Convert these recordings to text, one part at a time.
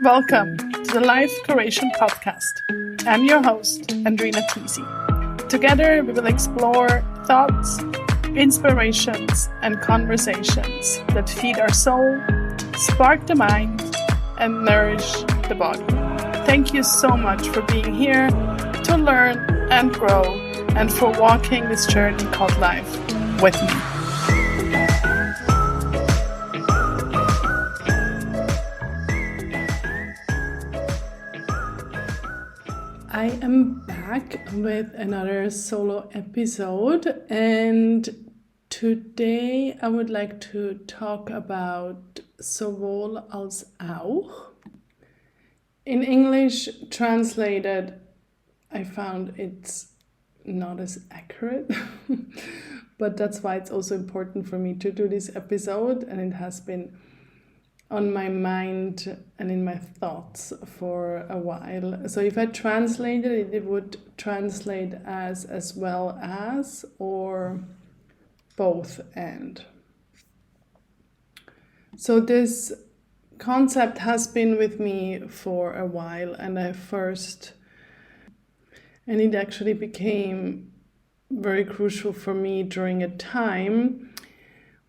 Welcome to the Life Curation Podcast. I'm your host, Andrina Tisi. Together, we will explore thoughts, inspirations, and conversations that feed our soul, spark the mind, and nourish the body. Thank you so much for being here to learn and grow, and for walking this journey called life with me. I am back with another solo episode, and today I would like to talk about Sowohl, Als Auch. In English translated, I found it's not as accurate, but that's why it's also important for me to do this episode, and it has been on my mind and in my thoughts for a while. So if I translated it, it would translate as well as, or both and. So this concept has been with me for a while, and it actually became very crucial for me during a time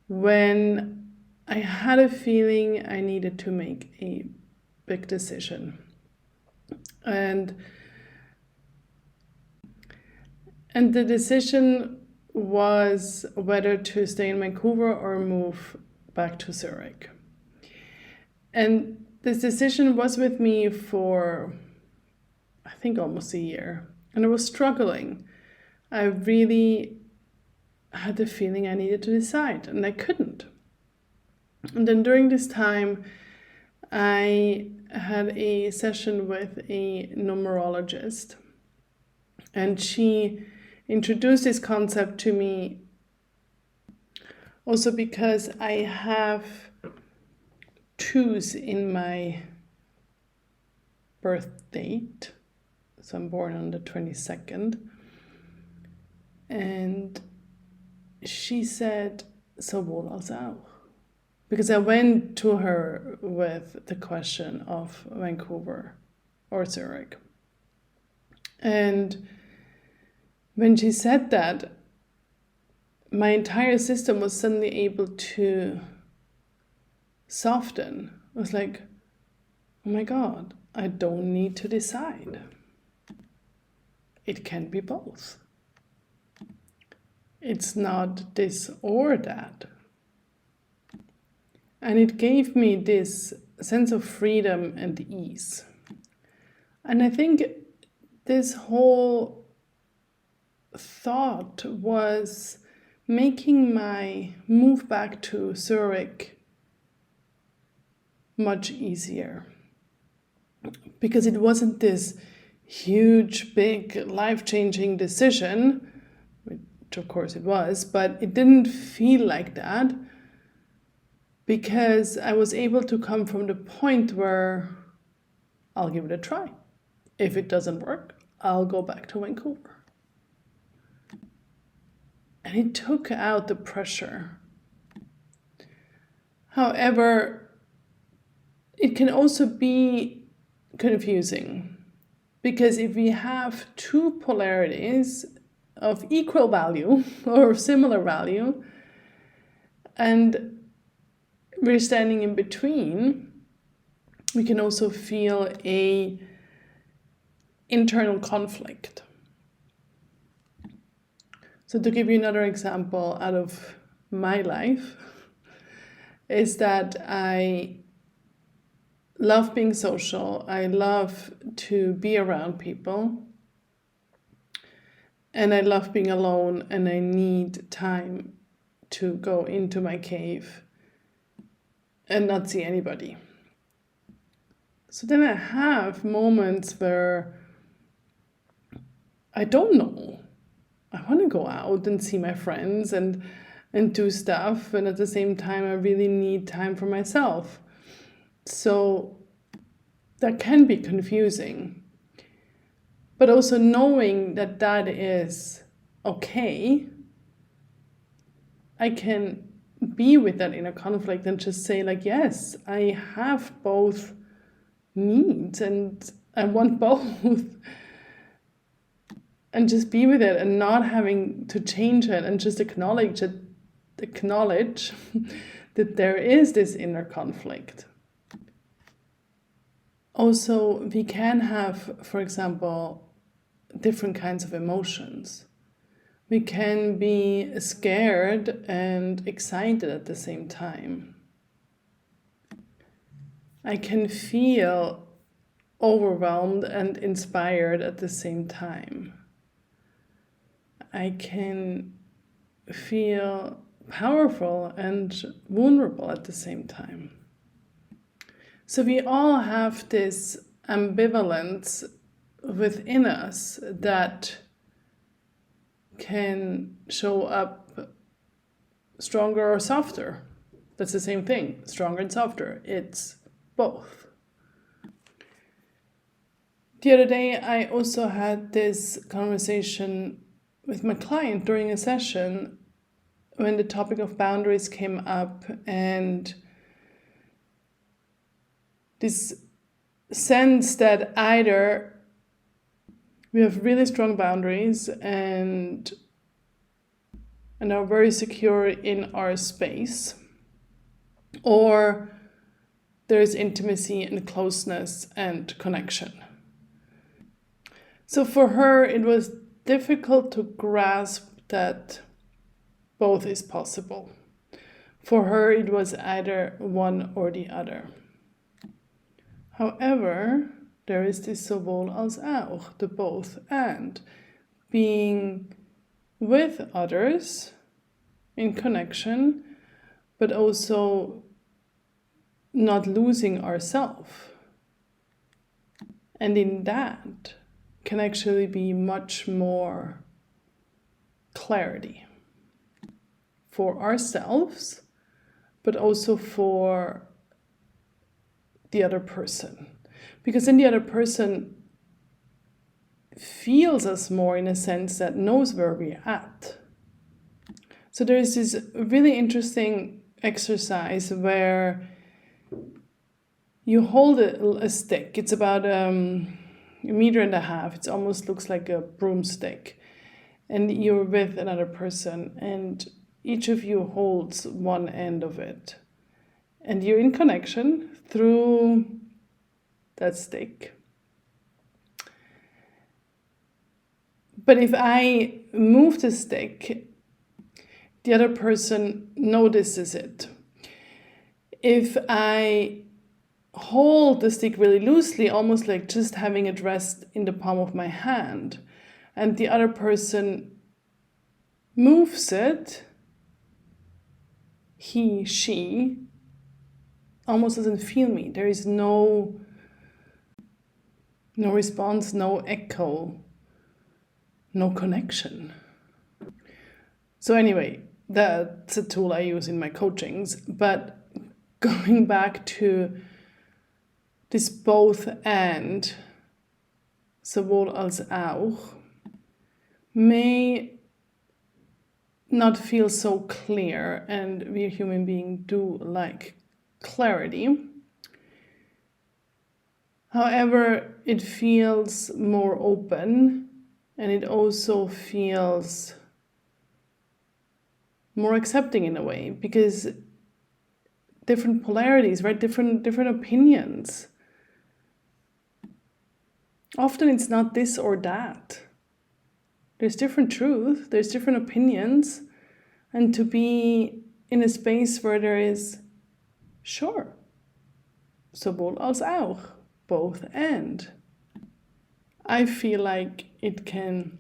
when I had a feeling I needed to make a big decision. And the decision was whether to stay in Vancouver or move back to Zurich. And this decision was with me for, I think, almost a year. And I was struggling. I really had the feeling I needed to decide, and I couldn't. And then during this time, I had a session with a numerologist, and she introduced this concept to me also because I have 2s in my birth date. So I'm born on the 22nd. And she said, Sowohl, Als Auch. Because I went to her with the question of Vancouver or Zurich. And when she said that, my entire system was suddenly able to soften. I was like, oh my God, I don't need to decide. It can be both. It's not this or that. And it gave me this sense of freedom and ease. And I think this whole thought was making my move back to Zurich much easier. Because it wasn't this huge, big, life-changing decision, which of course it was, but it didn't feel like that. Because I was able to come from the point where I'll give it a try. If it doesn't work, I'll go back to Vancouver. And it took out the pressure. However, it can also be confusing. Because if we have 2 polarities of equal value or similar value, and we're standing in between, we can also feel a internal conflict. So to give you another example out of my life, is that I love being social. I love to be around people. And I love being alone, and I need time to go into my cave and not see anybody. So then I have moments where I don't know. I want to go out and see my friends and do stuff, and at the same time I really need time for myself. So that can be confusing. But also knowing that that is okay, I can be with that inner conflict and just say like, yes, I have both needs and I want both. And just be with it and not having to change it, and just acknowledge that there is this inner conflict. Also, we can have, for example, different kinds of emotions. We can be scared and excited at the same time. I can feel overwhelmed and inspired at the same time. I can feel powerful and vulnerable at the same time. So we all have this ambivalence within us that can show up stronger or softer. That's the same thing, stronger and softer. It's both. The other day, I also had this conversation with my client during a session when the topic of boundaries came up, and this sense that either we have really strong boundaries and are very secure in our space, or there's intimacy and closeness and connection. So for her, it was difficult to grasp that both is possible. For her, it was either one or the other. However, there is this Sowohl als Auch, the both and, being with others in connection, but also not losing ourselves. And in that can actually be much more clarity for ourselves, but also for the other person. Because then the other person feels us more, in a sense that knows where we're at. So there's this really interesting exercise where you hold a stick. It's about a meter and a half. It almost looks like a broomstick. And you're with another person, and each of you holds one end of it. And you're in connection through that stick. But if I move the stick, the other person notices it. If I hold the stick really loosely, almost like just having it rest in the palm of my hand, and the other person moves it, he, she, almost doesn't feel me. There is no response, no echo, no connection. So anyway, that's a tool I use in my coachings. But going back to this both and, sowohl als auch, may not feel so clear, and we human beings do like clarity. However, it feels more open, and it also feels more accepting in a way, because different polarities, right? Different opinions. Often it's not this or that. There's different truth, there's different opinions, and to be in a space where there is, sure, sowohl als auch, both and. I feel like it can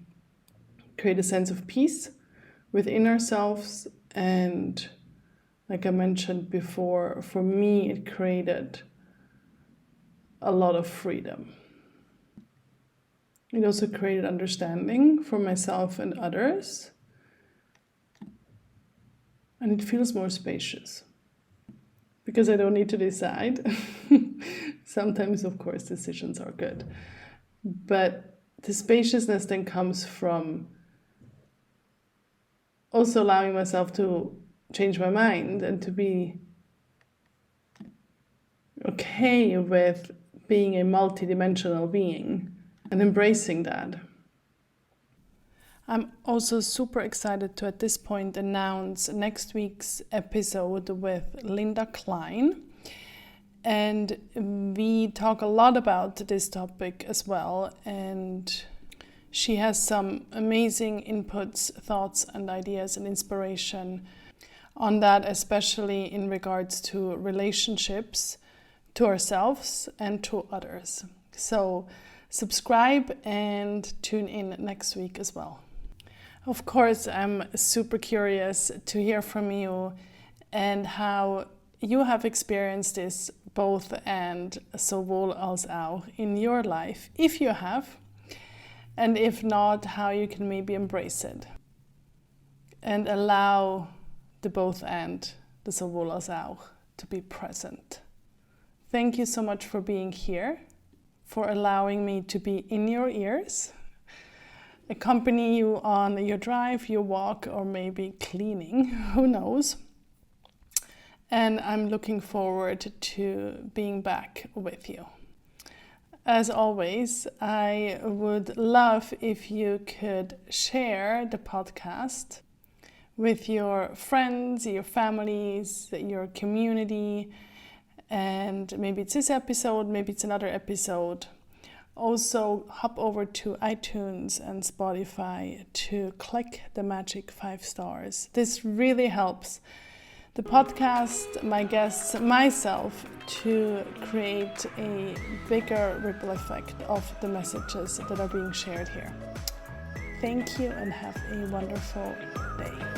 create a sense of peace within ourselves, and like I mentioned before, for me it created a lot of freedom. It also created understanding for myself and others, and it feels more spacious because I don't need to decide. Sometimes, of course, decisions are good, but the spaciousness then comes from also allowing myself to change my mind and to be okay with being a multidimensional being and embracing that. I'm also super excited to at this point announce next week's episode with Linda Klein. And we talk a lot about this topic as well. And she has some amazing inputs, thoughts, and ideas and inspiration on that, especially in regards to relationships, to ourselves and to others. So subscribe and tune in next week as well. Of course, I'm super curious to hear from you and how you have experienced this both and sowohl als auch in your life, if you have, and if not, how you can maybe embrace it and allow the both and, the sowohl als auch, to be present. Thank you so much for being here, for allowing me to be in your ears, accompany you on your drive, your walk, or maybe cleaning, who knows. And I'm looking forward to being back with you. As always, I would love if you could share the podcast with your friends, your families, your community, and maybe it's this episode, maybe it's another episode. Also, hop over to iTunes and Spotify to click the magic 5 stars. This really helps the podcast, my guests, myself, to create a bigger ripple effect of the messages that are being shared here. Thank you and have a wonderful day.